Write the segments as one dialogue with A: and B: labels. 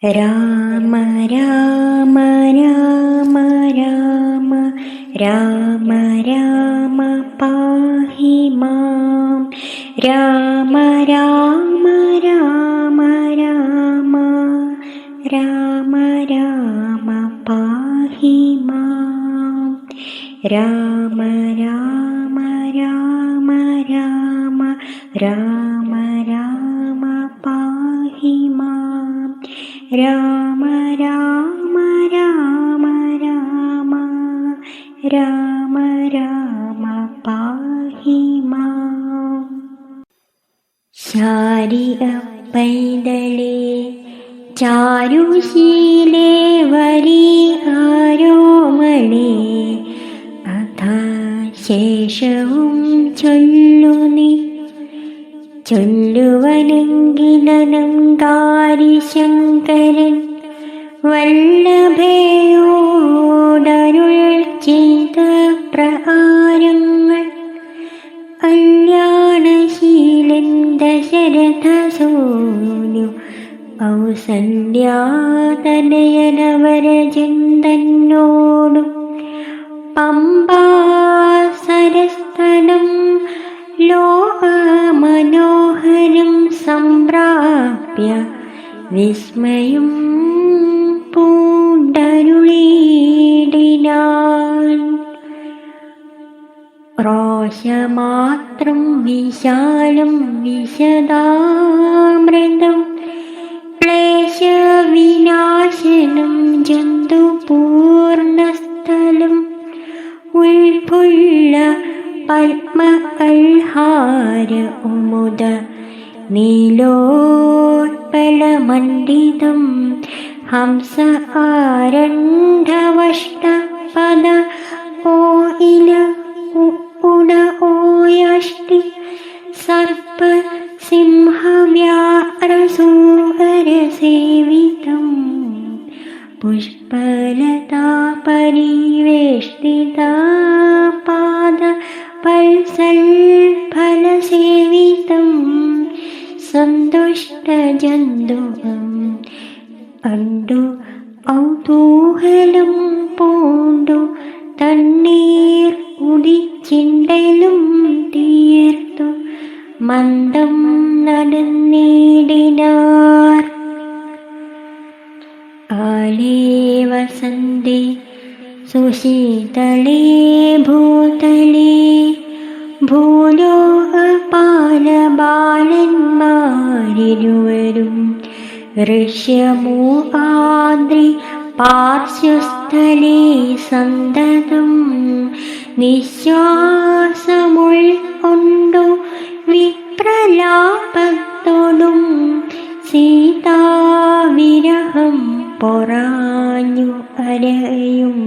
A: രാമ രാമ രാമ രാമ രാമ രാമ പാഹി മാം. രാമ രാമ രാമ രാമ രാമ രാമ പാഹി മാം. രാമ രാമ രാമ രാമ രാമ രാമ പാഹി മാം. രാമ രാമ രാമ രാമ രാമ രാമ പാഹി മാം. ശാരിക പൈതലേ ചാരുശീലേ വരി ആരോമളേ അഥ ശേഷവും ചൊല്ലു നീ. ചൊല്ലുവനെങ്കിലനങ്കാരി ശങ്കരൻ വല്ലഭയോടരുൾ ചെയ്ത പ്രകാരങ്ങൾ കല്യാണശീലൻ ദശരഥ സോനു കൗസല്യാതനയനവരജൻ തന്നോടും പമ്പാസരസ്ഥലം ലോകമനോഹരം സംപ്രാപ്യ വിസ്മയം പൂണ്ടരുളിടിനാൻ. ക്രോശമാത്രം വിശാലം വിശദാമൃതം ക്ലേശവിനാശനം ജന്തുപൂർണസ്ഥലം ഉൾപുള്ള പത്മകൽഹാര ഉമുദ നീലോത്പലമണ്ഡിതം ഹംസ ആരണ്ഡവഷ്ടപദ ഓയില ഉട ഓയഷ്ടി സർപ്പ സിംഹവ്യാരസൂകരസേവിതം പുഷ്പലതാ പരിവേഷ്ടിത പാദ പൽസൽഫലസേവിതം സന്തുഷ്ടജന്തുകം കണ്ടു കൗതൂഹലം പൂണ്ടു തണ്ണീർ ഉടിച്ചിണ്ടലും തീർത്തു മന്ദം നടന്നിടിനാർ. കാലേ വസന്തേ സുശീതളേ ഭൂതലേ ഭൂലോകപാലബാലന്മാരിരുവരും ഋഷ്യമൂകാദ്രി പാർശ്വസ്ഥലേ സന്തതം നിശ്വാസമുൾക്കൊണ്ടു വിപ്രലാപത്തോടും സീതാവിരഹം പൊറാഞ്ഞു അരയും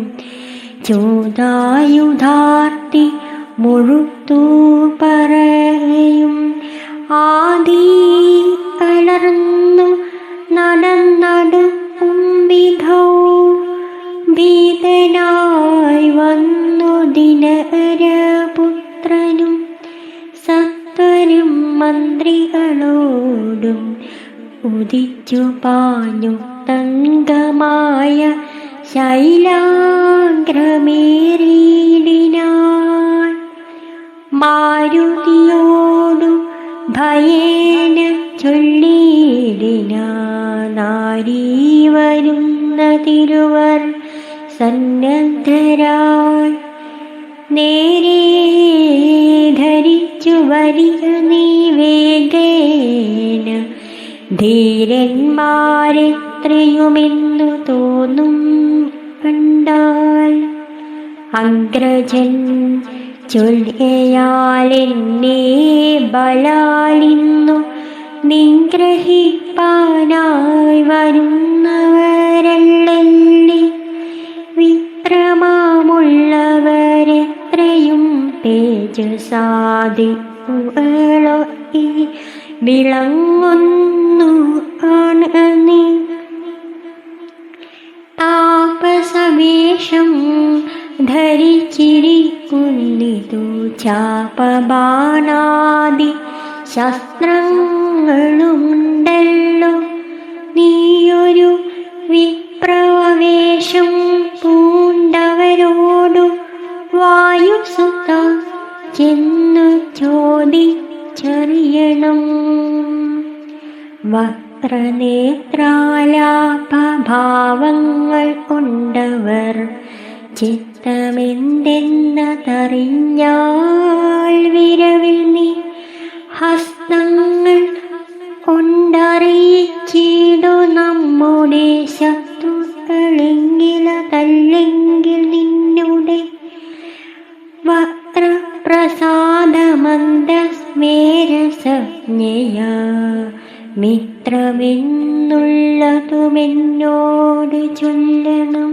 A: ചോദായുധാർത്തി മുഴുത്തു പറയും. ആദി കലർന്നു നടന്നടുക്കും വിധൗ ഭീതനായി വന്നു ദിനകരപുത്രനും സത്വരും മന്ത്രികളോടും ഉദിച്ചു പാഞ്ഞു തങ്കമായ ശൈലാഗ്രമേറിയിടിനാൻ. മാരുതിയോടു ഭയേന ചൊല്ലിയിടിനാൻ. നാരീ വരുന്ന തിരുവർ സന്നദ്ധരായി നേരെ ധരിച്ചു വരിക നീ വേഗേന. ധീരന്മാരെത്രയുമെന്നു തോന്നും കണ്ടാൽ അഗ്രജൻ ചൊല്ലിയാലെന്നെ ബലാലിന്നു നിഗ്രഹിപ്പാനായി വരുന്നവരല്ലി. വിക്രമമുള്ളവരെത്രയും തേജസാദികളൊക്കെ വിളങ്ങുന്നു ആണ് നീ. താപസവേഷം ധരിച്ചിരിക്കുന്നിതു ചാപബാണാദി ശസ്ത്രങ്ങളുണ്ടല്ലോ. നീയൊരു വക്രനേത്രാലാപഭാവങ്ങൾ കൊണ്ടവർ ചിത്തമെന്തെന്നതറിഞ്ഞാൽ വിരവിൽ നീ ഹസ്തങ്ങൾ കൊണ്ടറിയിച്ചിടു നമ്മുടെ ശത്രുക്കളെങ്കിലതല്ലെങ്കിൽ നിന്നുടെ വക്രപ്രസാദമന്ദസ്മേരസജ്ഞയാ മിത്രമെന്നുള്ളതുമെന്നോട് ചൊല്ലണം.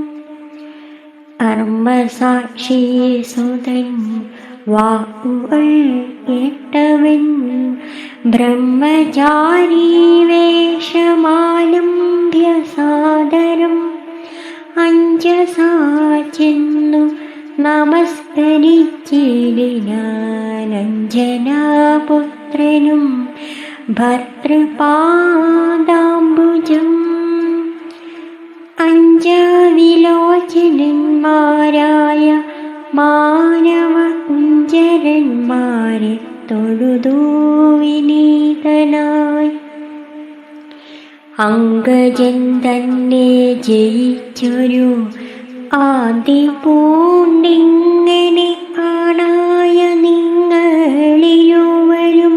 A: കർമ്മസാക്ഷി സുതൻ വാക്കുകൾ കേട്ടവൻ ബ്രഹ്മചാരി വേഷമാലംബ്യ സാദരം അഞ്ജസാ ചെന്നു നമസ്കരിച്ചിടിനാൻ. അഞ്ജനാപുത്രനും ഭർതൃപാദാംബുജം അഞ്ജവിലോചനന്മാരായ മാനവ കുഞ്ചരന്മാരെ തൊഴുതു വിനീതനായി. അങ്കജൻ തന്നെ ജയിച്ചൊരു ആദി പൂണ്ടിങ്ങനെ ആണായ നിങ്ങളിരുവരും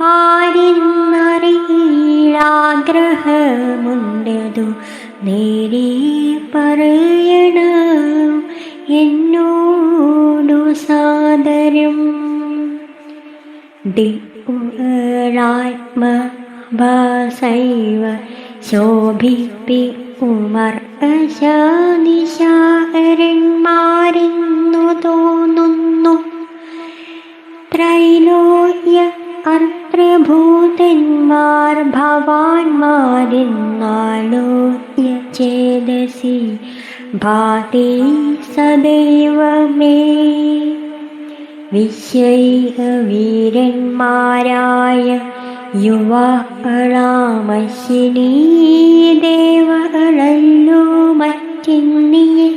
A: ആരെന്നറിയിലാഗ്രഹമുണ്ടതു നേരി പറയണം എന്നോടു സാദരം. ദിക്കുകളാത്മഭാസൈവ ശോഭിപ്പിക്കുമർക്കശനിശാകരന്മാരെന്നു തോന്നുന്നു. ത്രൈലോക്യ അർത്രഭൂതന്മാർ ഭവാന്മാരെന്നാലോക്യ ചേതസി ഭാതി സദൈവ മേ. വിശ്വൈക വീരന്മാരായ യുവാക്കളാമശ്വിനീ ദേവകളല്ലോ മറ്റിന്നിയെ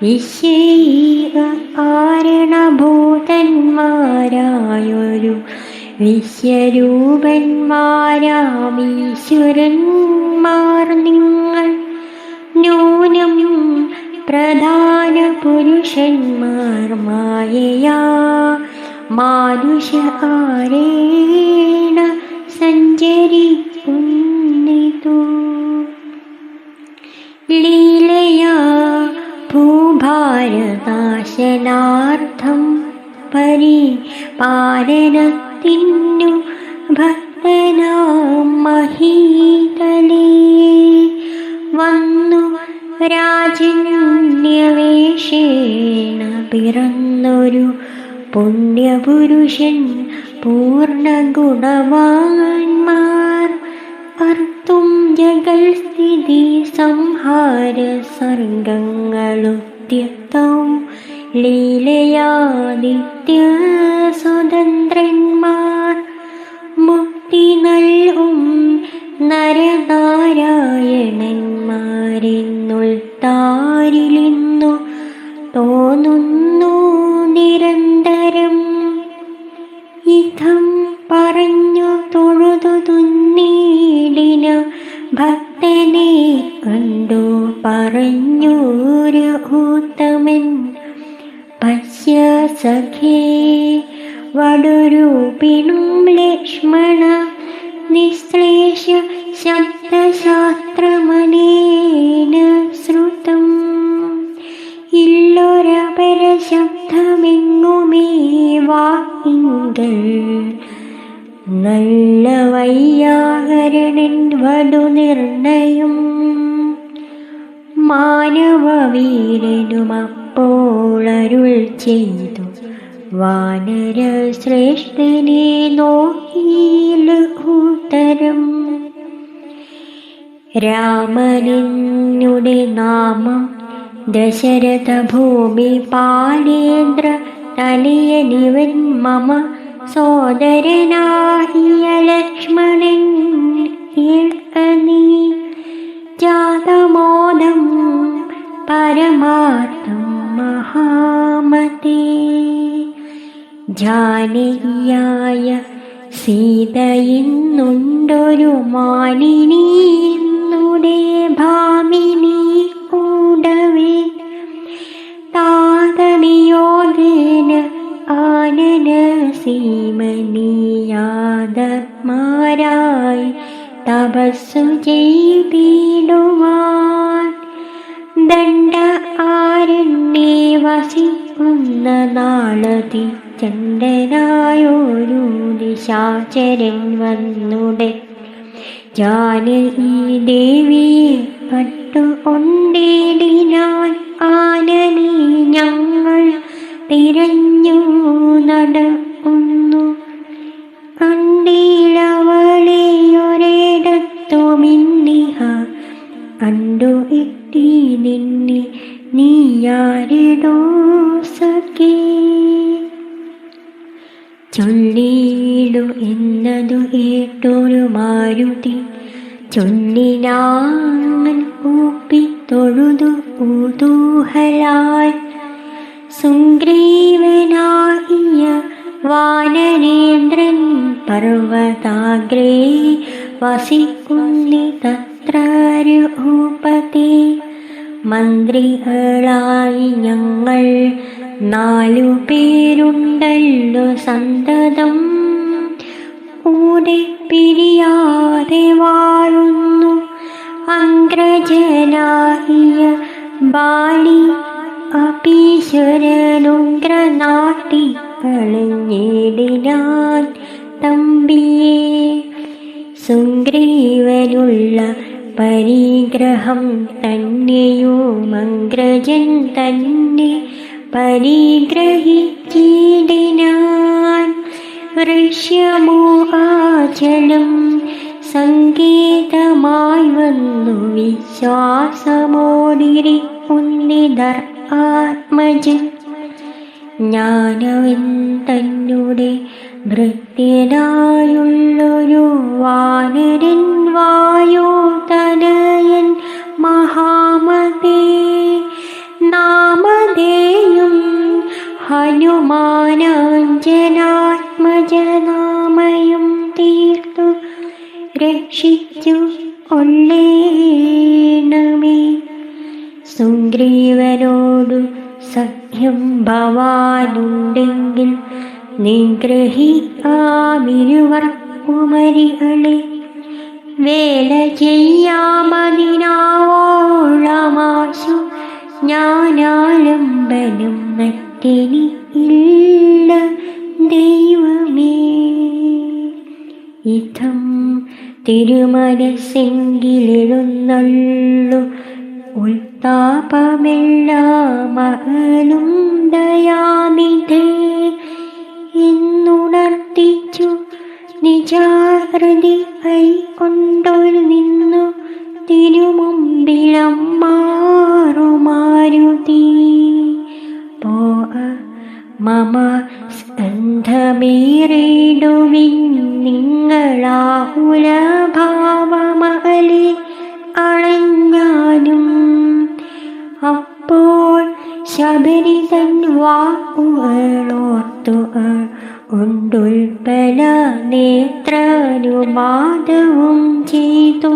A: വിശ്വൈക കാരണഭൂതന്മാരായൊരു വിശ്വരൂപന്മാരാമീശ്വരന്മാർ നിങ്ങൾ നൂനം പ്രധാന പുരുഷന്മാർ മായയാ മാനുഷകാരേണ സഞ്ചരിക്കുന്നിതു. ലീലയാ ഭൂഭാരനാശനാർത്ഥം പരിപാലനത്തിനു ഭക്തനാം മഹീതലേ വന്നു രാജന്യവേഷേണ പിറന്നൊരു പുണ്യപുരുഷൻ പൂർണ്ണഗുണവാന്മാർ അർത്തും ജഗൽ സ്ഥിതി സംഹാര സർഗങ്ങളുദ്യതം ലീലയാദിത്യ സ്വതന്ത്രന്മാർ മുക്തി നൽകും നരനാരായണന്മാരെന്നുൾത്താരിലിന്നു തോന്നുന്നു നിരന്തരം. ഇതം പറഞ്ഞു തൊഴുതു തുന്നീടിന ഭക്തനെ കണ്ടു പറഞ്ഞൊരു ഉത്തമൻ. പശ്യ സഖേ വടുരൂപിണും ലക്ഷ്മണ നിശ്ലേഷ ശബ്ദശാസ്ത്രമനേന ശ്രുതം. ഇല്ലൊരപര ശബ്ദമെങ്ങുമേ വാക്കിങ്കൽ നല്ല വൈയാകരണൻ വടു നിർണയം. മാനവവീരനും അപ്പോൾ അരുൾ ചെയ്തു വാനര ശ്രേഷ്ഠനെ നോക്കിയില് ഉത്തരം. രാമനെന്നുടെ നാമം ദശരഥ ഭൂമി പാലേന്ദ്ര തനയനിവൻ മമ സോദരനായ ലക്ഷ്മണൻ കേൾക്കനീ. ജാതമോദം പരമാർത്ഥം മഹാമതേ. ജാനകിയായ സീത ഇന്നുണ്ടൊരു മാലിനി എന്നുടെ ഭാമിനി കൂടവേ താതനിയോഗേന ആനന സീമനിയാദമാരായി തപസ്സു ചെയ്തിടുവാൻ ദണ്ഡ ആരണ്യേ വസിക്കുന്ന നാളതി ചണ്ഡനായൊരു നിശാചരൻ വന്നുടെ ജാനകി ദേവിയെ കട്ടുകൊണ്ടിടിനാൻ ആനനെ ഞങ്ങൾ തിരഞ്ഞു നടക്കുന്നു കണ്ടിലവളെയൊരിടത്തു മിന്നിഹ കണ്ടു എത്തി നിന്നെ നീയാരിടോ സഖേ ചൊല്ലിയിടു എന്നതു കേട്ടൊരു മാരുതി ചൊല്ലിനാങ്ങൻ കൂപ്പി തൊഴുതു കുതൂഹലായി സുഗ്രീവനായ വാനരേന്ദ്രൻ പർവ്വതാഗ്രേ വസിക്കുന്നി തത്ര രഘുപതി മന്ത്രികളായി ഞങ്ങൾ 4 പേരുണ്ടല്ലോ സന്തതം കൂടെ പിരിയാതെ വാഴുന്നു അഗ്രജനായ ബാലി അപീശ്വരനുഗ്രനാട്ടി കളഞ്ഞിടിനാൻ തമ്പിയെ സുഗ്രീവനുള്ള പരിഗ്രഹം തന്നെയും അഗ്രജൻ തന്നെ പരിഗ്രഹിച്ചിടിനാൻ ഋഷ്യമോഹാചലം സങ്കേതമായി വന്നു വിശ്വാസമോടിരിക്കുന്നിതർ ആത്മജൻ ജ്ഞാനവൻ തന്നെ ഭൃത്യനായുള്ളൊരു വാനരൻ വായുതനയൻ മഹാമതേ നാമധേയം ഹനുമാനാഞ്ജനാത്മജനാമയം തീർത്തു രക്ഷിച്ചു കൊള്ളേണമേ സുഗ്രീവനോടു സഖ്യം ഭവാനുണ്ടെങ്കിൽ നിഗ്രഹിക്കാമിരുവർക്കുമരികളെ വേല ചെയ്യാമതിനാവോളമാശു ജ്ഞാനാലംബനം മറ്റെനി ഇല്ല ദൈവമേ ഇതം തിരുമനസ്സെങ്കിലെഴുന്നള്ളു ഉൾത്താപമെല്ലാം അകലും ദയാനിധേ എന്നുണർത്തിച്ചു നിജാഹൃതി കൈക്കൊണ്ടൊരു നിന്നു തിരുമുമ്പിലമ്മാറുമാരുതി പോക മമ സ്കന്ധമേറിടുവിൻ നിങ്ങളാഹുലഭാവമകലെ അളഞ്ഞാനും അപ്പോൾ ശബരി തൻ വാക്കുകളോർത്തു ഉണ്ടുൽപ്പല നേത്രാനുവാദവും ചെയ്തു.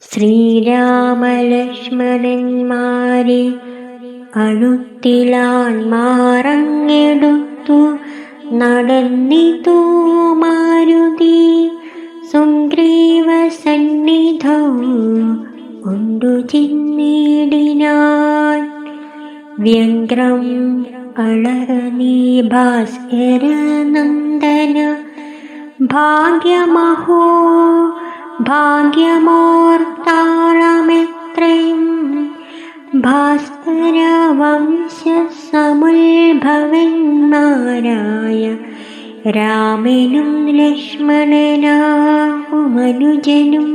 A: ശ്രീരാമലക്ഷ്മണന്മാരെ അടുത്തിലാൻമാറങ്ങെടുത്തു നടന്നിതു മാരുതി സുഗ്രീവ സന്നിധൗ കൊണ്ടു ചെന്നിടിനാൻ. വ്യഗ്രം അളനീ ഭാസ്കര നന്ദന ഭാഗ്യമഹോ ഭാഗ്യമോർത്താളമെത്രയും ഭാസ്കര വംശസമുദ്ഭവന്മാരായ രാമനും ലക്ഷ്മണനാമനുജനും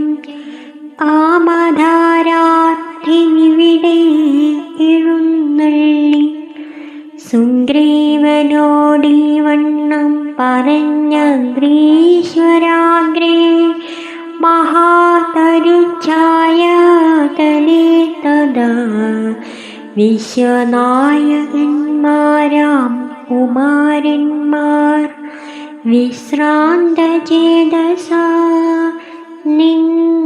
A: ആമധാരാർത്ഥിവിടെ എഴുന്നള്ളി സുഗ്രീവനോടീ വണ്ണം പറഞ്ഞഗ്രീശ്വരാഗ്രേ മഹാതരുഛായാതലേ തദാ വിശ്വനായകന്മാരാം കുമാരന്മാർ വിശ്രാന്തചേതസാ നിന്നരുളീടിനാർ.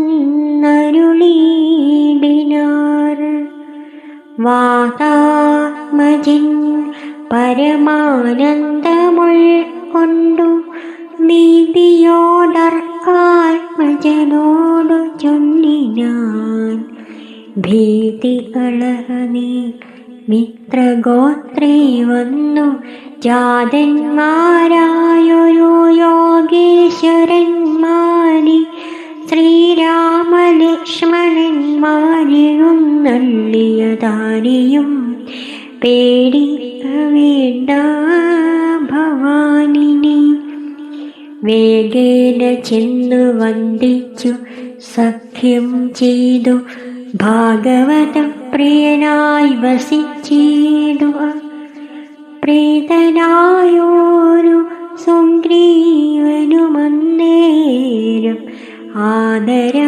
A: വാതാത്മജൻ പരമാനന്ദമുൾക്കൊണ്ടു നീതിയോടർക്കാത്മജനോടു ചൊല്ലിനാൻ. ഭീതികളഹ നീ മിത്രഗോത്രേ വന്നു ജാതന്മാരായൊരു യോഗേശ്വരന്മാരി ശ്രീരാമലക്ഷ്മണന്മാരെഴുന്നള്ളിയതാരെയും പേടിവേണ്ട ഭവാനിനി. വേഗേന ചെന്നു വന്ദിച്ചു സഖ്യം ചെയ്തു ഭാഗവത പ്രിയനായി വസിച്ചിടുക. പ്രീതനായോരു സുഗ്രീവനുമന്നേരം ആദരപൂർവമുദായ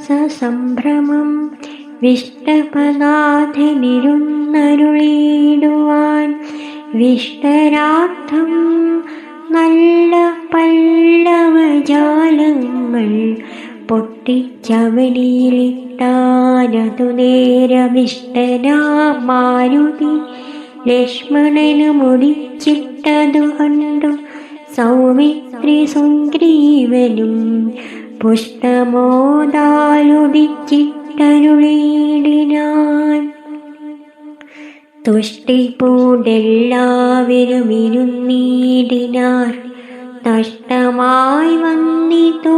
A: സസംഭ്രമം വിഷ്ടപനാഥനിരുന്നരുളിടുവാൻ. വിഷ്ടരാർത്ഥം നല്ല പല്ലവജാലങ്ങൾ പൊട്ടിച്ചവനിയിലിട്ടാനതു നേരമിഷ്ടനാ മാരുതി ലക്ഷ്മണനു മുടിച്ചിട്ടതു കണ്ടു സൗമിത്രി സുഗ്രീവനും പുഷ്ടമോദാലുദിച്ചിട്ടരുളിടിനാൻ. തുഷ്ടി പൂണ്ടെല്ലാവരും ഇരുന്നീടിനാർ. നഷ്ടമായി വന്നിതു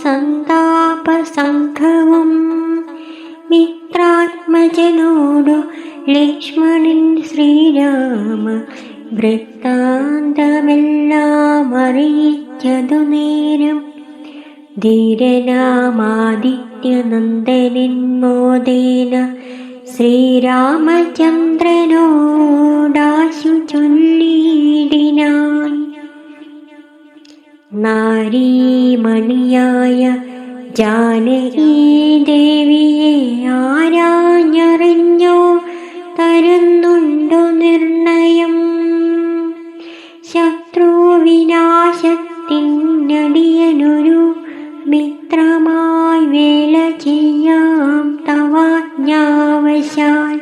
A: സന്താപസംഘവും. മിത്രാത്മജനോടു ലക്ഷ്മണൻ ശ്രീരാമ വൃത്താന്തമെല്ലാം അറിയിച്ചതു നേരം. ധീരനാമാദിത്യനന്ദനൻ മോദേന ശ്രീരാമചന്ദ്രനോടാശു ചൊല്ലിടിനാൻ. നാരീമണിയായ ജാനകീ ദേവിയെ ആരാഞ്ഞറിഞ്ഞോ തരുന്നുണ്ടു നിർണയം. ശത്രുവിനാശത്തിനടിയനൊരു മിത്രമായി വേല ചെയ്യാം തവാജ്ഞാവശാൽ.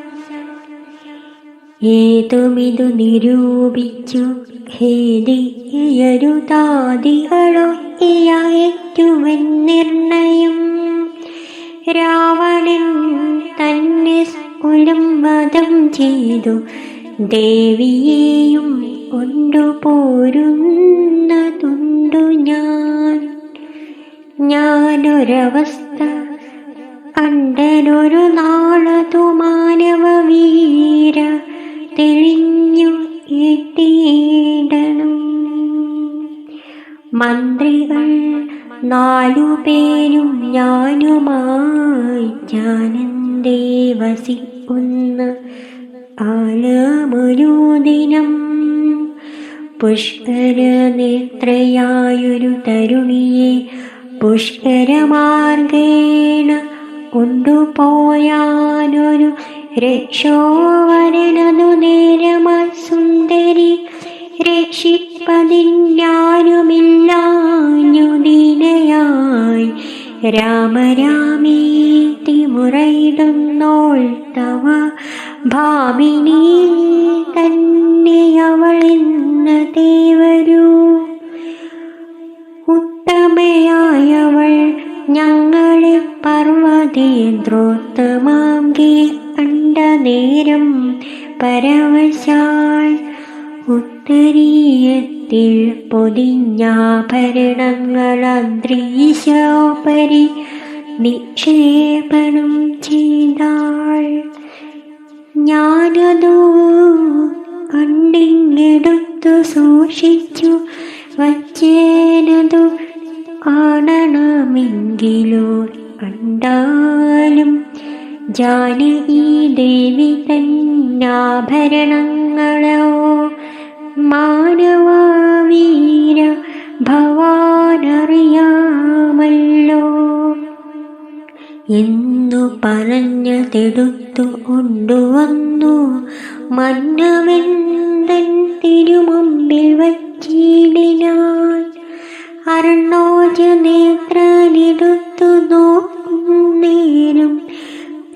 A: ഏതുമിതു നിരൂപിച്ചു ഖേദിയരുതാദികളൊക്കെയറ്റുവൻ നിർണയം. രാവണൻ തന്നെ കുലം വധം ചെയ്തു ദേവിയെയും കൊണ്ടുപോരുന്നതുണ്ടു ഞാനൊരവസ്ഥ കണ്ടനൊരു നാളതു മാനവവീര തെളിഞ്ഞു എത്തിയിടണം. മന്ത്രികൾ 4 പേരും ഞാനുമായി ജാനന്തേ വസിക്കുന്ന കാലമൊരു ദിനം. പുഷ്കരനേത്രയായൊരു തരുണിയെ പുഷ്കരമാർഗേണ കൊണ്ടുപോയാനൊരു രക്ഷോവരനതു നേരമസുന്ദരി രക്ഷിപ്പതിനാരുമില്ലാഞ്ഞു ദീനയായി രാമരാമേതി മുറയിടുന്നോൾ തവ ഭാമിനി തന്നെയവളെന്ന ദേവരു. ഉത്തമയായവൾ ഞങ്ങളെ പർവ്വതേന്ദ്രോത്തമാം കണ്ട നേരം പരവശാൽ ഉത്തരീയത്തിൽ പൊതിഞ്ഞാഭരണങ്ങളന്ത്രീശോപരി നിക്ഷേപണം ചെയ്താൾ. ഞാനതു കണ്ടിങ്ങെടുത്തു സൂക്ഷിച്ചു വച്ചേനതു കാണണമെങ്കിലോ കണ്ടാലും ജാനകി ദേവി തന്നാഭരണങ്ങളോ മാനവവീര ഭവാനറിയാമല്ലോ എന്നു പറഞ്ഞതെടുത്ത എടുത്തു കൊണ്ടുവന്നു മന്നവൻ തൻ തിരുമുമ്പിൽ വച്ചിടിനാൻ. അർണോജനേത്രനെടുത്തു നോക്കുന്നേരം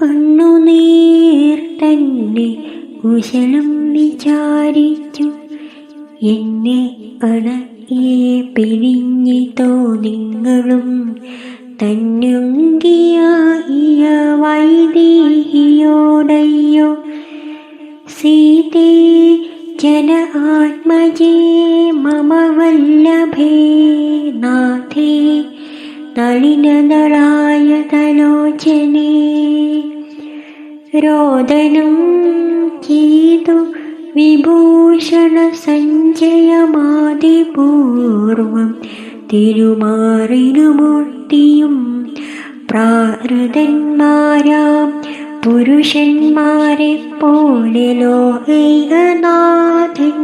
A: കണ്ണുനീർ തന്നെ കുശലം വിചാരിച്ചു. എന്നെ അണയെ പിരിഞ്ഞിതോ നിങ്ങളും തന്നുങ്കിയായ വൈദേഹിയോടയ്യോ. സീതേ ജന ആത്മജേ മമ വല്ലഭേ നാഥേ നളിനദളായ തലോചനേ. രോദനം ചെയ്തു വിഭൂഷണ സഞ്ജയമാദിപൂർവം തിരുമാറിനുമൂർത്തിയും പ്രാകൃതന്മാരാം പുരുഷന്മാരെ പോലെ ലോകൈകനാഥൻ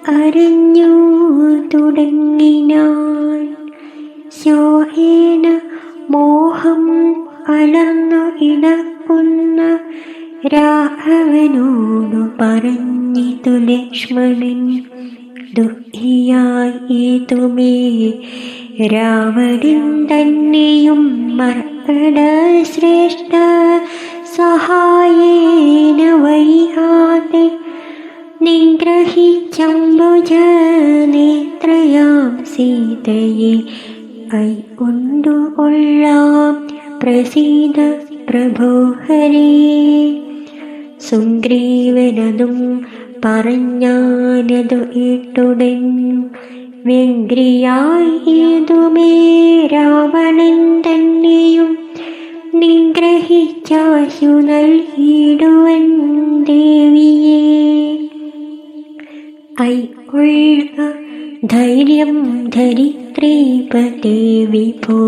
A: അറിഞ്ഞു തുടങ്ങിനാൻ. ശോഹേന മോഹം അലർന്നു ഇടക്കുന്ന രാഘവനോടു പറഞ്ഞിതു ലക്ഷ്മണൻ. ദുഃഖിയായിതുമേ രാവണൻ തന്നെയും മർക്കട ശ്രേഷ്ഠ സഹായേന വൈകാതെ നിഗ്രഹിച്ചംബുജ നേത്രയാം സീതയെ കൈക്കൊണ്ടുകൊള്ളാം. പ്രസീദ പ്രഭോ ഹരേ. സുഗ്രീവനതും പറഞ്ഞാനതു കേട്ടുടൻ വ്യഗ്രിയായതുമേ രാവണൻ തന്നെയും നിഗ്രഹിച്ചാശു നൽകിയിടുവൻ ദേവിയെ. കൈക്കൊള്ളുക ധൈര്യം ധരിത്രീപതേ വിഭോ.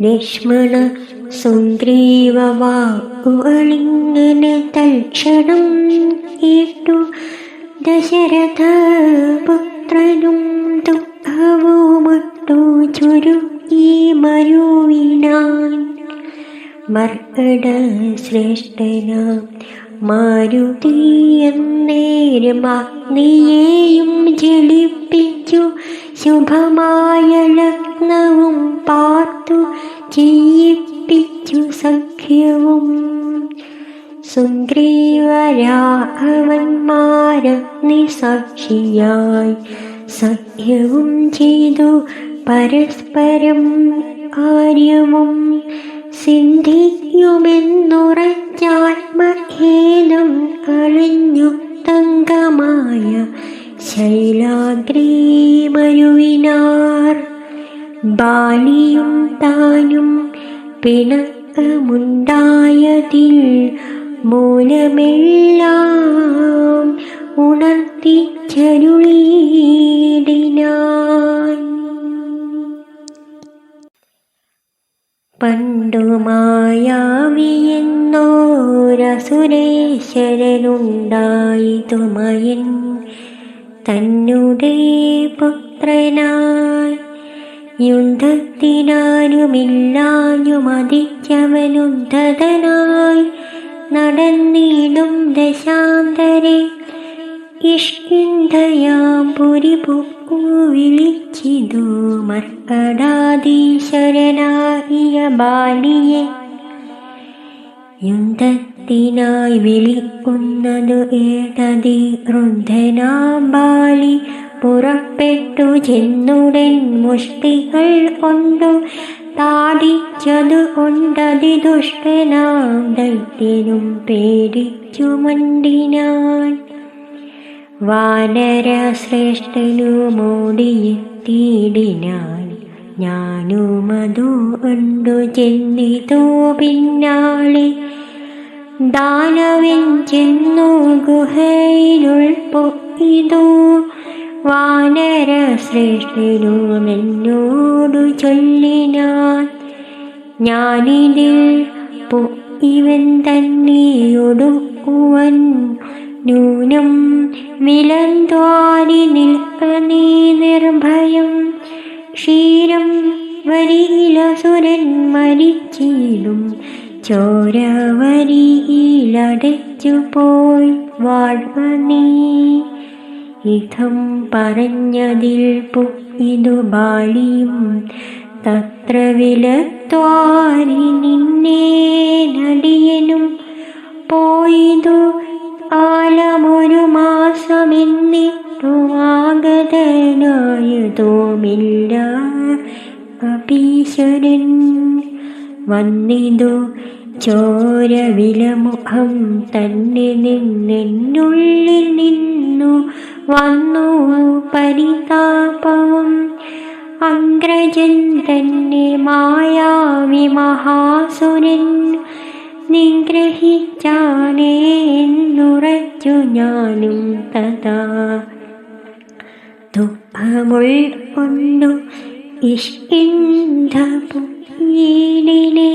A: ലക്ഷ്മണ സുഗ്രീവ വാക്കുകളിങ്ങനെ തൽക്ഷണം കേട്ടു ദശരഥ പുത്രനും ദുഃഖവുമൊട്ടു ചുരുക്കി മരുവിനാൻ. മർക്കട ശ്രേഷ്ഠനാം മാരുതി എന്നേരം അഗ്നിയെയും ജ്വലിപ്പിച്ചു ശുഭമായ ലഗ്നവും പാർത്തു ചെയ്യിപ്പിച്ചു സഖ്യവും. സുഗ്രീവരാഘവന്മാരഗ്നി സാക്ഷിയായി സഖ്യവും ചെയ്തു പരസ്പരം കാര്യവും സിദ്ധിക്കുമെന്നുറച്ചാത്മഖേദം കളഞ്ഞു തങ്കമായ ശൈലാഗ്രീ മരുവിനാർ. ബാലിയും താനും പിണക്കമുണ്ടായതിൽ മൂലമെല്ലാം ഉണർത്തിച്ചരുളിയിടിനാൻ. പണ്ടു മായാവിയെന്നോരസുരേശ്വരനുണ്ടായിതുമയൻ തന്നുടെ പുത്രനായി. യുദ്ധത്തിനാരുമില്ലാഞ്ഞു മതിച്ചവനുദ്ധതനായി നടന്നിടും ദശാന്തരെ. കിഷ്കിന്ധയാം പുരി പൊക്കു വിളിച്ചിതു മർക്കടാധീശ്വരനായ ബാലിയെ. യുദ്ധത്തിനായി വിളിക്കുന്നതു കേട്ടതി ക്രുദ്ധനാം ബാലി പുറപ്പെട്ടു ചെന്നുടൻ മുഷ്ടികൾ കൊണ്ടു താടിച്ചതു കൊണ്ടതി ദുഷ്ടനാം ദൈത്യനും പേടിച്ചു മണ്ടിനാൻ. വാനര ശ്രേഷ്ഠനു മോടിയെത്തിയിടിനാൻ. ഞാനുമതു കണ്ടു ചെന്നിതോ പിന്നാലെ. ദാനവൻ ചെന്നു ഗുഹയിലുൾപ്പൊക്കിതു. വാനര ശ്രേഷ്ഠനു എന്നോടു ചൊല്ലിനാൻ. ഞാനിതിൽ ഇവൻ തന്നെയൊടുക്കുവൻ. നൂനം വിലന്ത്വാരി നിൽക്ക നീ നിർഭയം. ക്ഷീരം വരിയിലസുരൻ മരിച്ചിടും ചോരവരിയിലടച്ചു പോയി വാഴ്വ നീ. ഇതം പറഞ്ഞതിൽ ഇതു ബാലിയും തത്ര വിലത്വാരി നിന്നെ നടിയനും പോയിതു കാലമൊരു മാസമെന്നിട്ടു ആഗതനായതുമില്ല കപീശ്വരൻ. വന്നിതു ചോരവിലമുഖം തന്നെ നിന്നുള്ളിൽ നിന്നു വന്നു പരിതാപവും. അഗ്രജൻ തന്നെ മായാവി മഹാസുരൻ നിഗ്രഹിച്ചാനേന്നുറച്ചു ഞാനും തഥാ. ദുഃഖമുൾക്കൊണ്ടു ഇഷ്കിന്ധപുരീടിനേ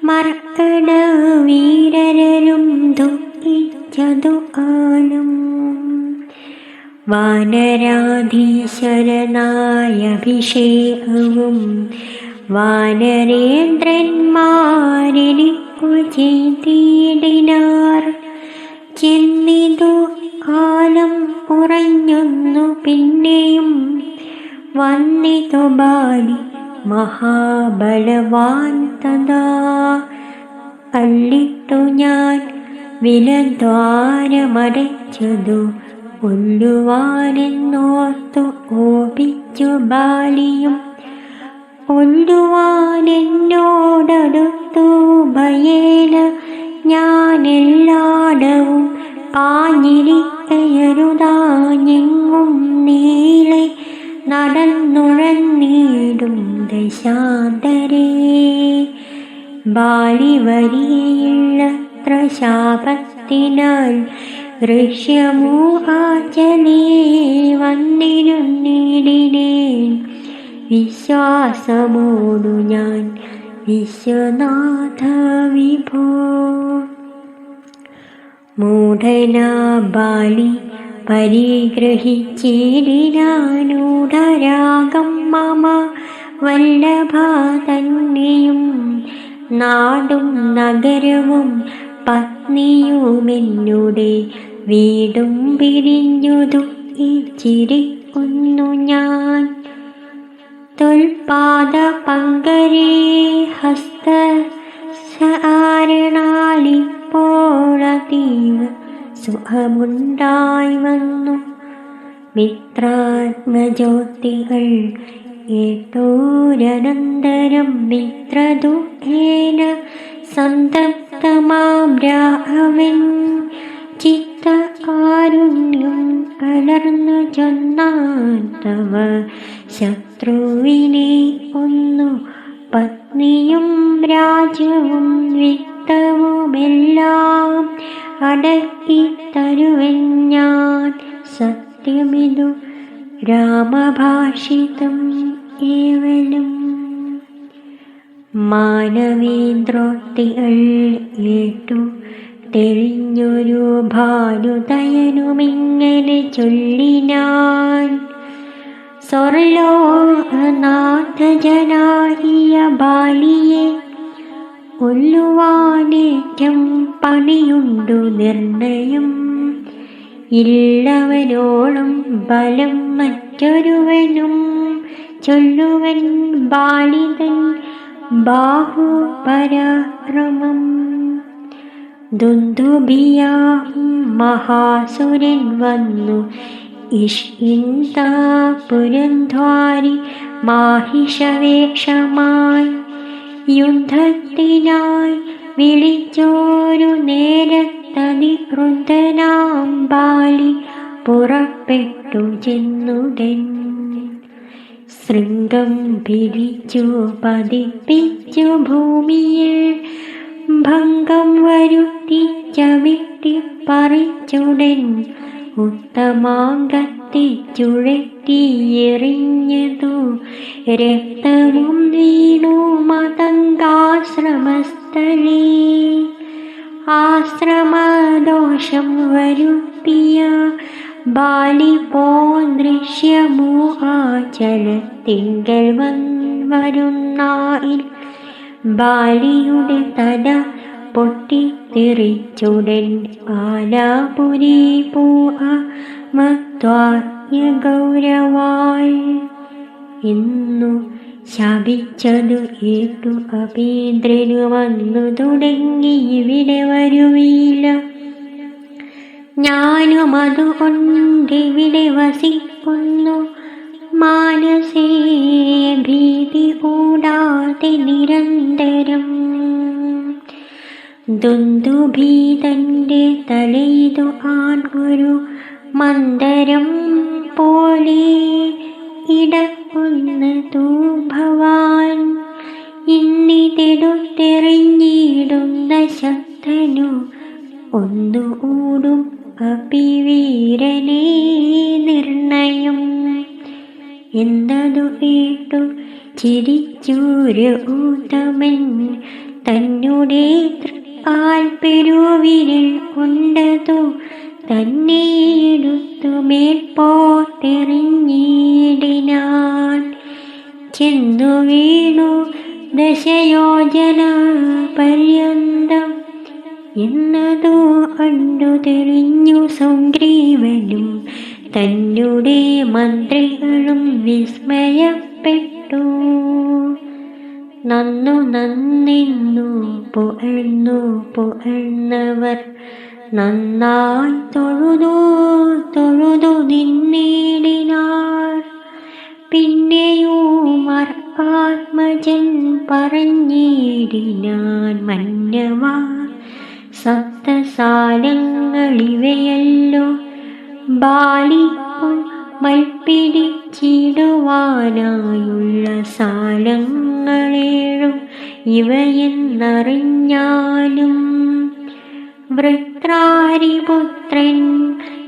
A: മർക്കട വീരരും ദുഃഖിച്ചതു കാലം. വാനരാധീശ്വരനായ അഭിഷേകവും വാനരേന്ദ്രന്മാരെനിക്കു ചെയ്തിടിനാർ. ചെന്നിതു കാലം കുറഞ്ഞൊന്നു പിന്നെയും വന്നിതു ബാലി മഹാബലവാൻ തഥാ. അല്ലിട്ടു ഞാൻ വിലദ്വാരമടച്ചതു കൊല്ലുവാനെന്നോർത്തു കോപിച്ചു ബാലിയും. കൊല്ലുവാനെന്നോടടുത്തു ഭയേന ഞാനെല്ലാടവും പാഞ്ഞിരിക്കയരുതാഞ്ഞെങ്ങും നീളെ നടന്നുഴന്നീടും ദശാന്തരേ. ബാലി വരികയില്ലത്ര ശാപത്തിനാൽ ഋഷ്യമൂഹാചലേ വന്നിരുന്നിടിനേൻ വിശ്വാസമോടു ഞാൻ വിശ്വനാഥ വിഭോ. മൂഢനാ ബാലി പരിഗ്രഹിച്ചിടിനാനൂഢരാഗം മമ വല്ലഭ തന്നെയും. നാടും നഗരവും പത്നിയുമെന്നുടെ വീടും പിരിഞ്ഞു ദുഃഖിച്ചിരിക്കുന്നു ഞാൻ. തൊൽപാദ പങ്കരേ ഹസ്തസാരണാലിപ്പോഴതീവ സുഖമുണ്ടായി വന്നു. മിത്രാത്മജ്യോതികൾ കേട്ടോരനന്തരം മിത്രദുഃഖേന സന്തപ്തമാം രാഘവൻ ചിത്തകാരുണ്യം കലർന്നു ചൊന്നാൻ. തവ ശത്രുവിനെ കൊന്നു പത്നിയും രാജ്യവും വിത്തവുമെല്ലാം അടക്കി തരുവൻ ഞാൻ. സത്യമിതു രാമഭാഷിതം കേവലം. മാനവേന്ദ്രോക്തികൾ കേട്ടു തെളിഞ്ഞൊരു ഭാനുതയനുമിങ്ങനെ ചൊല്ലിനാൻ. സ്വർലോകനാഥജനായ ബാലിയെ കൊല്ലുവാനേറ്റം പണിയുണ്ടു നിർണയം. ഇല്ലവനോളം ബലം മറ്റൊരുവനും ചൊല്ലുവൻ ബാലിതൻ ബാഹുപരാക്രമം. ദുന്ദുഭിയാം മഹാസുരൻ വന്നു ഇഷ്കിന്താപുരദ്വാരി മാഹിഷവേഷമായി. യുദ്ധത്തിനായി വിളിച്ചോരു നേരത്തതിക്രുദ്ധനാം ബാലി പുറപ്പെട്ടു ചെന്നുടൻ. ശൃംഗം പിരിച്ചു പതിപ്പിച്ചു ഭൂമിയിൽ ഭംഗം വരുത്തി ചവിട്ടിപ്പറിച്ചുടൻ. ഉത്തമാംഗത്തെ ചുഴറ്റിയെറിഞ്ഞതു രക്തവും വീണു മതങ്കാശ്രമസ്ഥലേ. ആശ്രമദോഷം വരുത്തിയ ബാലി പോദൃശ്യമൂഹാചലത്തിങ്കൽ വരുന്നായിൽ ബാലിയുടെ തല പൊട്ടിത്തെറിച്ചുടൻ ആലാപുരി പൂഹ മത്വാജ്ഞ ഗൗരവാൾ എന്നു ശപിച്ചതു കേട്ടു അപീന്ദ്രനു വന്നു തുടങ്ങി ഇവിടെ വരുവില്ല. ഞാനും അതുകൊണ്ടിവിടെ വസിക്കുന്നു, മാനസേ ഭീതി കൂടാതെ നിരന്തരം. ദുന്ദുഭീതന്റെ തലയിതു ആൺ ഒരു മന്ദരം പോലെ ഇടക്കുന്നതു ഭവാൻ. ഇന്നിതെടുത്തെറിഞ്ഞിടുന്ന ശക്തനു ഒന്നു ഊടും അപിവീരനേ നിർണയം എന്നതു കേട്ടു ചിരിച്ചൂരു ഊത്തമൻ തന്നുടെ തൃക്കാൽ പെരുവിരൽ കൊണ്ടതു തന്നെ എടുത്തു മേൽപോട്ടെറിഞ്ഞിടിനാൻ. ചെന്നു വീണു ദശയോജന പര്യന്തം എന്നതു കണ്ടു തെളിഞ്ഞു സുഗ്രീവനും തന്നുടെ മന്ത്രികളും വിസ്മയപ്പെട്ടു. നന്നെന്നു പുകഴ്ന്നവർ നന്നായി തൊഴുതു നിന്നിടിനാർ. പിന്നെയും ആത്മജൻ പറഞ്ഞിടിനാൻ, മന്നവാ സപ്തസാലങ്ങളിവയല്ലോ ബാലിക്കും മൽപ്പിടിച്ചിടുവാനായുള്ള സാലങ്ങളേഴും ഇവയെന്നറിഞ്ഞാലും വൃത്രാരിപുത്രൻ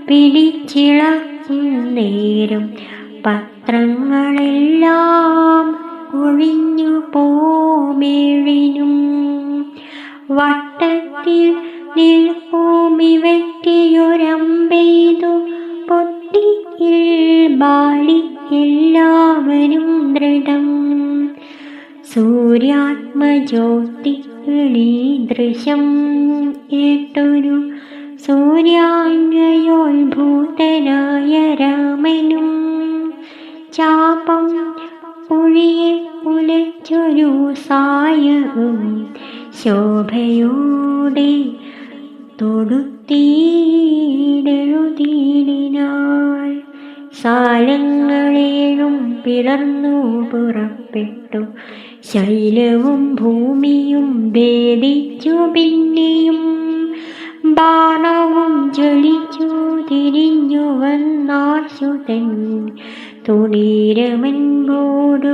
A: പിടിച്ചിളക്കുന്നേരം പത്രങ്ങളെല്ലാം ഒഴിഞ്ഞു പോമേഴിനും. വട്ടത്തിൽ നിൽക്കുമിവയ്ക്കൊരമ്പെയ്തു പൊട്ടിയിൽ ബാലി എല്ലാവരും ദൃഢം. സൂര്യാത്മജ്യോതികളീദൃശം കേട്ടൊരു സൂര്യാന്വയോത്ഭൂതനായ രാമനും ചാപം ഒഴിയെ ഉലച്ചൊരു സായവും ശോഭയോടെ തൊടുത്തീടെഴുതിയിടിനാൾ. സാലങ്ങളേഴും പിളർന്നു പുറപ്പെട്ടു, ശൈലവും ഭൂമിയും ഭേദിച്ചു. പിന്നെയും ബാണവും ജ്വലിച്ചു തിരിഞ്ഞു വന്നാശുതൻ തുണീരമൻപോടു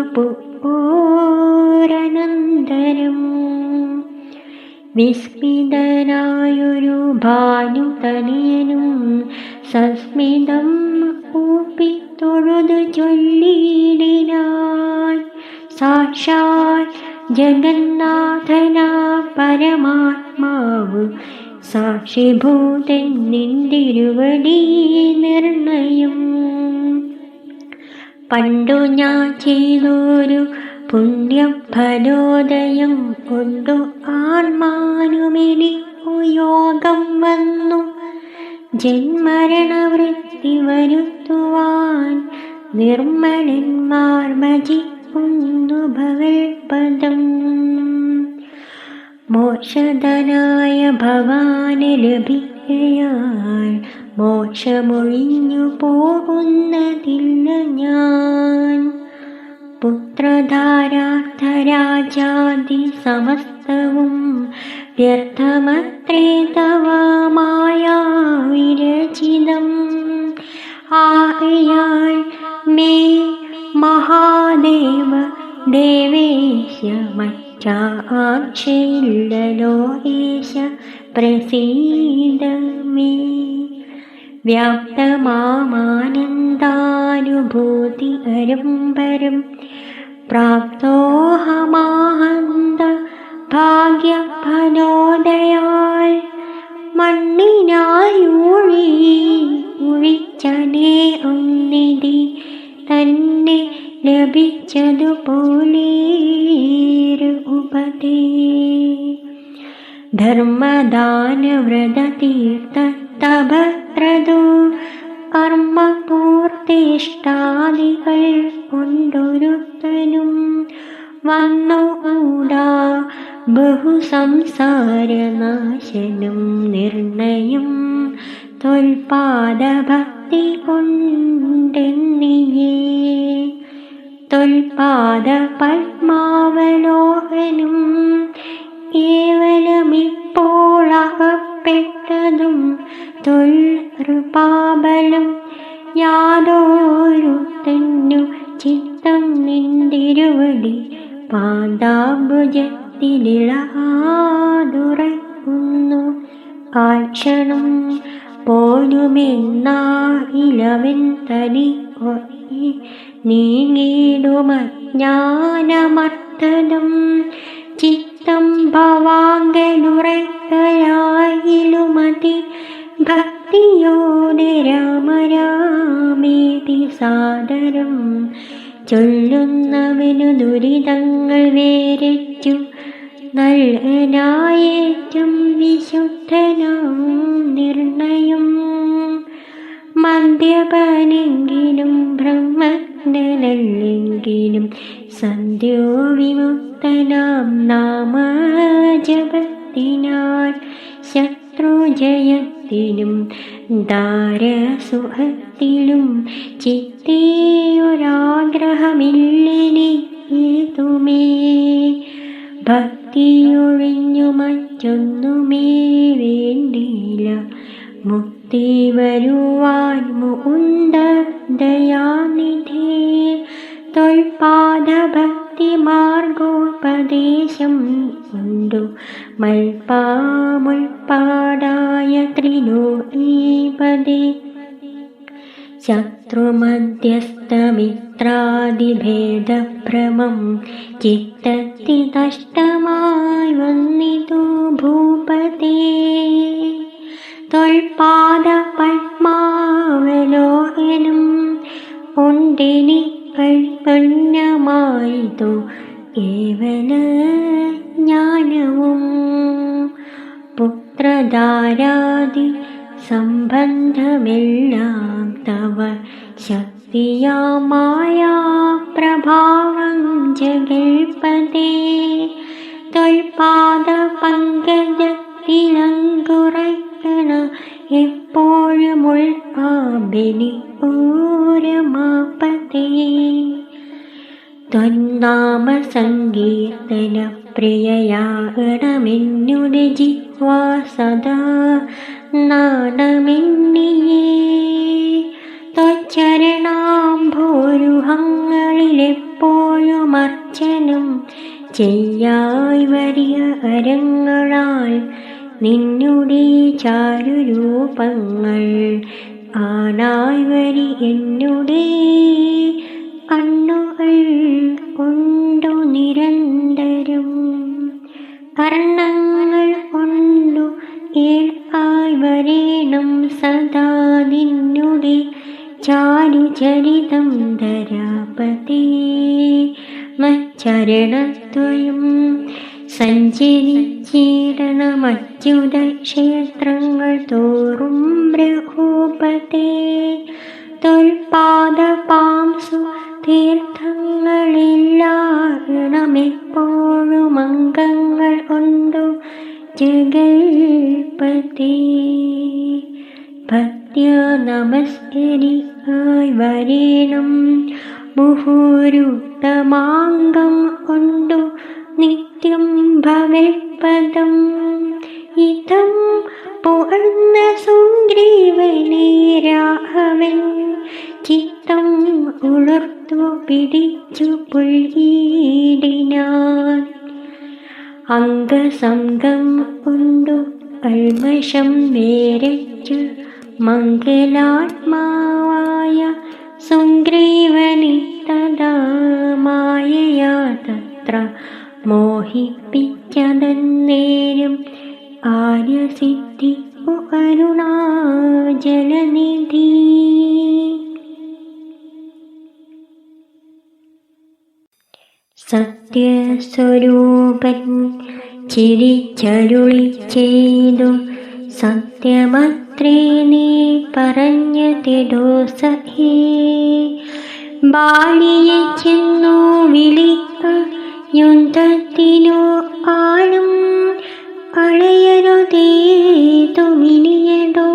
A: പോരനന്തരം. വിസ്മിതനായൊരു ഭാനുതനയനും സസ്മിതം കൂപ്പി തൊഴുതു ചൊല്ലിയിടിനാൻ, സാക്ഷാൽ ജഗന്നാഥനാ പരമാത്മാവ് സാക്ഷിഭൂതൻ നിന്തിരുവടി നിർണയം. പണ്ടു ഞാൻ ചെയ്തൊരു പുണ്യഫലോദയം കൊണ്ടു ആത്മാനുമെനിക്കു യോഗം വന്നു, ജന്മരണവൃത്തി വരുത്തുവാൻ നിർമ്മലന്മാർ ഭജിക്കുന്നു ഭഗവത്പദം. മോക്ഷധനായ ഭവാന് ലഭിക്കയാൽ മോക്ഷമൊഴിഞ്ഞു പോകുന്നതില്ല ഞാൻ. പുത്രധാരാർത്ഥരാജാതി സമസ്തവും വ്യർത്ഥമത്രേ തവ മായാ വിരചിതം. ആകയാൽ മേ മഹാദേവ ദേവേശ മറ്റാക്ഷയില്ലലോ ഏശ പ്രസീദ മേ. വ്യാപ്തമാനന്ദാനുഭൂതി അരംബരം പ്രാപ്തോഹമാഹന്ത ഭാഗ്യഫലോദയാൽ. മണ്ണിനായി ഉഴിച്ചനേ ഒന്നിധി തന്നെ ലഭിച്ചതുപോലെ ഉപ ധർമ്മദാനവ്രതതീർത്ഥതപത്രതു കർമ്മപൂർത്തിഷ്ടാദികൾ കൊണ്ടൊരുത്തനും വന്നുകൂടാ ബഹുസംസാരനാശനം നിർണയം തൊൽപാദഭക്തി കൊണ്ടെന്നിയേ. തൊൽപാദ പത്മാവലോകനം കേവലമിപ്പോളകപ്പെട്ടതും തൊൽകൃപാബലം യാതൊരുത്തന്നു ചിത്തം നിന്തിരുവടി പാദാംബുജത്തിലിളാതുറക്കുന്നു കാക്ഷണം പോലുമെന്നായിലവൻ തനി നീങ്ങിടുമജ്ഞാനമർത്തതം ചിത്തം ഭവാങ്കലുറക്കയായിലുമതി ഭക്തിയോടെ രാമ രാമേതി സാദരം ചൊല്ലുന്നവനു ദുരിതങ്ങൾ വേരച്ചു നൽകനായേറ്റം വിശുദ്ധനാം നിർണയം. മദ്യപനെങ്കിലും ബ്രഹ്മജ്ഞനല്ലെങ്കിലും സന്ധ്യോ വിമുക്തനാം നാമജപത്തിനാൽ ശത്രുജയത്തിലും ദാരസുഖത്തിലും ചിത്തേയൊരാഗ്രഹമില്ലെനിക്കേതുമേ. ഭക്തിയൊഴിഞ്ഞു മറ്റൊന്നുമേ വേണ്ടിയില്ല മുക്തി വരുവാൻ മുകുന്ദ ദയാനിധേ. തൊൽപാദഭക്തി മാർഗോപദേശം കൊണ്ടു മൽപാമുൽപാടായ ത്രിലോകീപദേ. ശത്രുമധ്യസ്ഥമിത്രാദിഭേദഭ്രമം ചിത്തത്തിൽ നഷ്ടമായി വന്നിതു ഭൂപതേ. തൊൽപാദ പത്മാവലോകനം കൊണ്ടെനി കൈവണ്യമായിതു കേവല ജ്ഞാനവും. പുത്രധാരാദി സംബന്ധമെല്ലാം തവ ശക്തിയാമായ പ്രഭാവം ജഗൽപദേ. തൊൽപാദ പങ്കജത്തിലങ്കുറയ്ക്കണ എപ്പോഴും ഉൾപാബലിപൂരമാപതേ. ത്വന്നാമ സങ്കീർത്തന പ്രിയയാകണമെന്നുടെ ജിഹ്വാ സദാ നാണമെന്നിയേ. ത്വച്ചരണാംഭോരുഹങ്ങളിലെപ്പോഴും അർച്ചനം ചെയ്യായി വരിയ അരങ്ങളാൽ നിന്നുടെ ചാരുരൂപങ്ങൾ കാണായി വരി എന്നുടെ കണ്ണുകൾ കൊണ്ടു നിരന്തരം. കർണങ്ങൾ കൊണ്ടു കേൾക്കായി വരേണം സദാ നിന്നുടെ ചാരുചരിതം ധരാപതേ. മച്ചരണദ്വയം സഞ്ചരിച്ചിടണമച്യുത ക്ഷേത്രങ്ങൾ തോറും രഘുപതേ. തൊൽപാദ പാംസു തീർത്ഥങ്ങളില്ലാകണമെപ്പോഴും അംഗങ്ങൾ കൊണ്ടു ജഗൽപതേ. ഭക്ത്യ നമസ്കരിക്കായി വരേണം മുഹുരുത്തമാംഗം കൊണ്ടു നിത്യം ഭവൽപദം. ഇതം പുകഴ്ന്ന സുഗ്രീവനെ രാഘവൻ ചിത്തം ഉണർത്തു പിടിച്ചു പുൽകിടിനാൻ. അംഗസംഗം കൊണ്ടു കൽമഷം വേരച്ചു മംഗലാത്മാവായ സുഗ്രീവനെ തഥാ മായയാ തത്ര മോഹിപ്പിച്ചതന്നേരം കാര്യസിദ്ധിക്കു അരുണാചലനിധി. സത്യസ്വരൂപൻ ചിരിച്ചരുളി ചെയ്തു, സത്യമത്രേ നീ പറഞ്ഞതിടോ സഖേ. ബാലിയെ ചെന്നു വിളിക്ക, യുദ്ധത്തിനു ആളും അളയരുതേതുമിനിയടോ.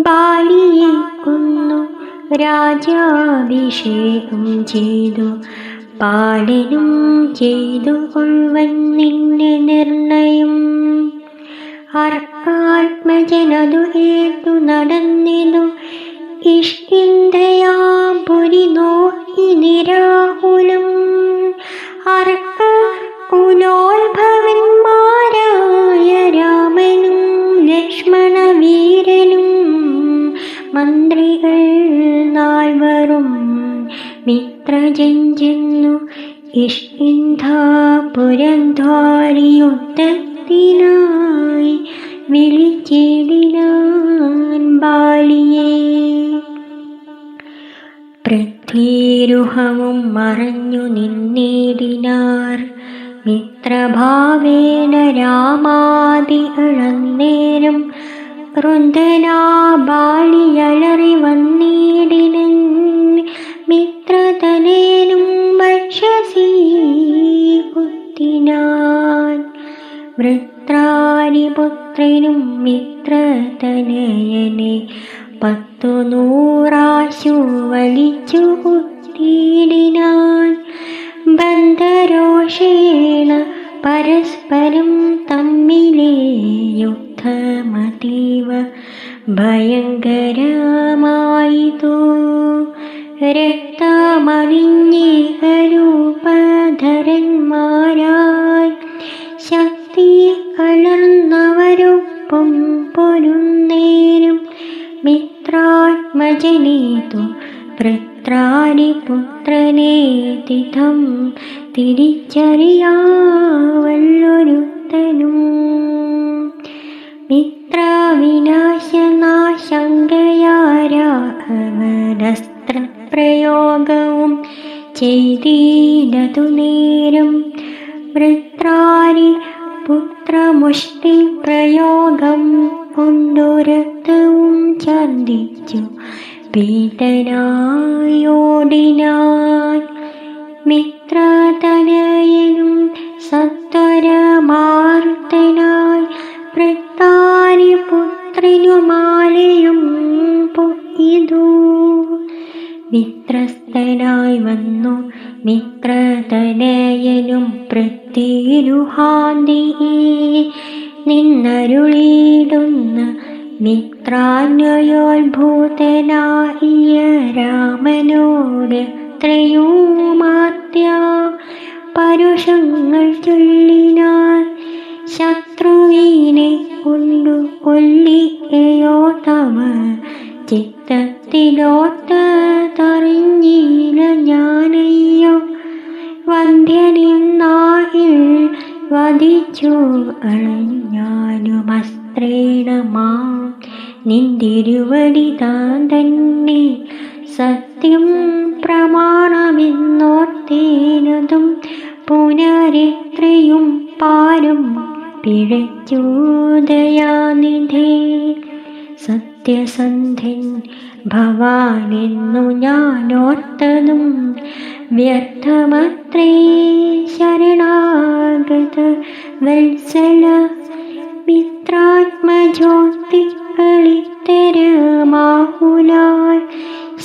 A: ബാലിയെ കൊന്നു രാജാഭിഷേകം ചെയ്തു, പാലനും ചെയ്തു കൊൾവൻ നിന്റെ നിർണയം. ആത്മജനതു കേട്ടു നടന്നിതു, ഇഷ്കിന്ധയാപുരി നോക്കി നിരാകുലം. അർക്ക കുലോത്ഭവന്മാരായ രാമനും ലക്ഷ്മണവീരനും മന്ത്രികൾ നാൽവരും മിത്രജൻ ഇഷ്കിന്ധാപുരദ്വാരി യുദ്ധത്തിനായി വിളിച്ചിടിനാൻ ബാലിയെ. പൃഥ്വീരുഹവും മറഞ്ഞു നിന്നിടിനാർ, മിത്രഭാവേന രാമാദികളന്നേരം. റുന്ധനാ ബാലിയലറി വന്നിടിനൻ, മിത്രതനയനും വക്ഷസി കുത്തിനാൻ. വൃത്രാരിപുത്രനും മിത്രതനയനെ 100 വലിച്ചു കുത്തിയിടിനാൻ. ബന്ധരോഷേണ പരസ്പരം തമ്മിലേ യുദ്ധമതീവ ഭയങ്കരമായിതു. രക്തമണിഞ്ഞേകരൂപധരന്മാരായി ശക്തി കലർന്നവരൊപ്പം പൊരുന്നേരം. മിത്രാത്മജനേതു വൃത്രാരിപുത്രനെ തിഥം തിരിച്ചറിയാവല്ലൊരുത്തനും. മിത്രവിനാശനാശങ്കയാ രാഘവനസ്ത്രപ്രയോഗവും ചെയ്തിടതു നേരം. വൃത്രാരി പുത്രമുഷ്ടിപ്രയോഗം കൊണ്ടു രക്തവും ഛർദ്ദിച്ചു പീഡനായോടിനാൻ. മിത്രതനയനും സത്വരമാർത്തനായി വൃത്താരിപുത്രനുമാലയും പൊയ്തു. മിത്രസ്ഥനായി വന്നു മിത്രതനയനും പൃഥ്വിരുഹാന്തി നിന്നരുളിയിടുന്ന മിത്രാന്വയോത്ഭൂതനായ രാമനോട് ത്രയുമാത്യ പരുഷങ്ങൾ ചൊല്ലിനാൻ. ശത്രുവിനെ കൊണ്ടു കൊല്ലിക്കയോ തവ ചിത്തത്തിലോത്തറിഞ്ഞില്ല ഞാനയ്യോ. വന്ധ്യനിന്നായിൽ വധിച്ചു അളഞ്ഞാനുമസ്ത്രേണ മാം നിന്തിരുവടി താൻ തന്നെ. സത്യം പ്രമാണമെന്നോർത്തേനതും പുനരെത്രയും പാരം പിഴച്ചു ദയാനിധേ. സത്യസന്ധൻ ഭവാനെന്നു ഞാനോർത്തതും വ്യർത്ഥമത്രേ ശരണാഗത വത്സല. മിത്രാത്മജ്യോതിക്കളിത്തരമാഹുലാൽ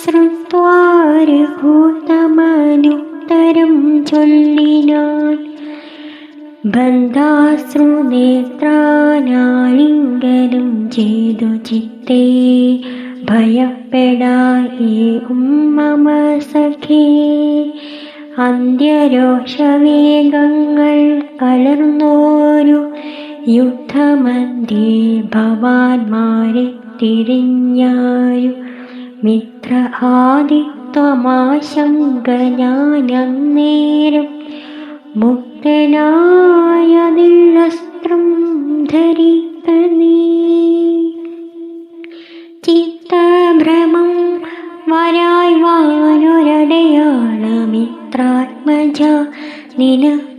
A: ശ്രുത്വാരഭൂതമനുത്തരം ചൊല്ലിനാൻ. ബന്ധാശ്രുനേത്രാനാലിംഗനം ചെയ്തു ചിത്തേ ഭയപ്പെടായി മമ സഖേ. അന്ത്യരോഷവേഗങ്ങൾ കലർന്നോരു യുദ്ധമധ്യേ ഭവാന്മാരെ തിരിഞ്ഞാരു. മിത്ര ആദിത്വമാശങ്ക ഞാനന്നേരം മുക്തനായതില്ലസ്ത്രം ധരിക്ക നീ. ചിത്തഭ്രമം വരായ് വാനൊരടയാളമിത്ര മിത്രാത്മജ നിനക്കുണ്ടാക്കുവനിനി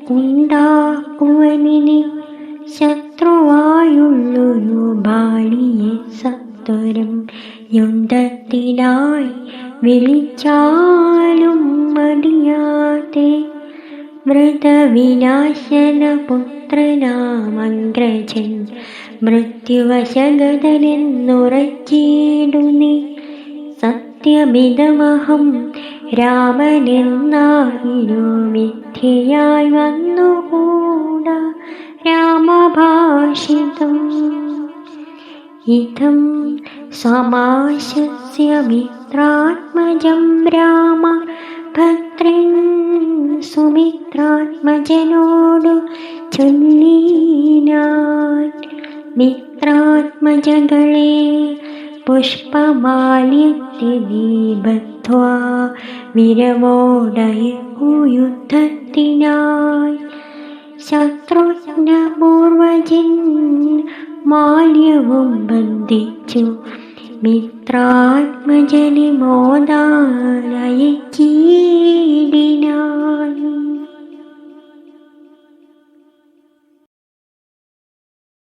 A: ശത്രുവായുള്ളൊരു ബാലിയെ സത്വരം യുദ്ധത്തിനായി വിളിച്ചാലും മടിയാതെ മൃതവിനാശന പുത്രനാമഗ്രജൻ മൃത്യുവശഗതനെന്നുറച്ചിടു നീ സത്യമിതമഹം രാമനെന്നായിരു മിഥ്യയായി വന്നുകൂടാ രാമഭാഷിതം ഇതം സമാശസ്യ മിത്രാത്മജം രാമ ഭദ്രൻ സുമിത്രാത്മജനോടു ചൊല്ലിനാൻ മിത്രാത്മജകളെ പുഷ്പമാല്യത്തിബദ്ധ്വാ വിരവോടയു യുദ്ധത്തിനായി ശത്രുഘ്നപൂർവജൻ മാല്യവും ബന്ധിച്ചു മിത്രാത്മജനെ മോദാലയച്ചീടിനാൻ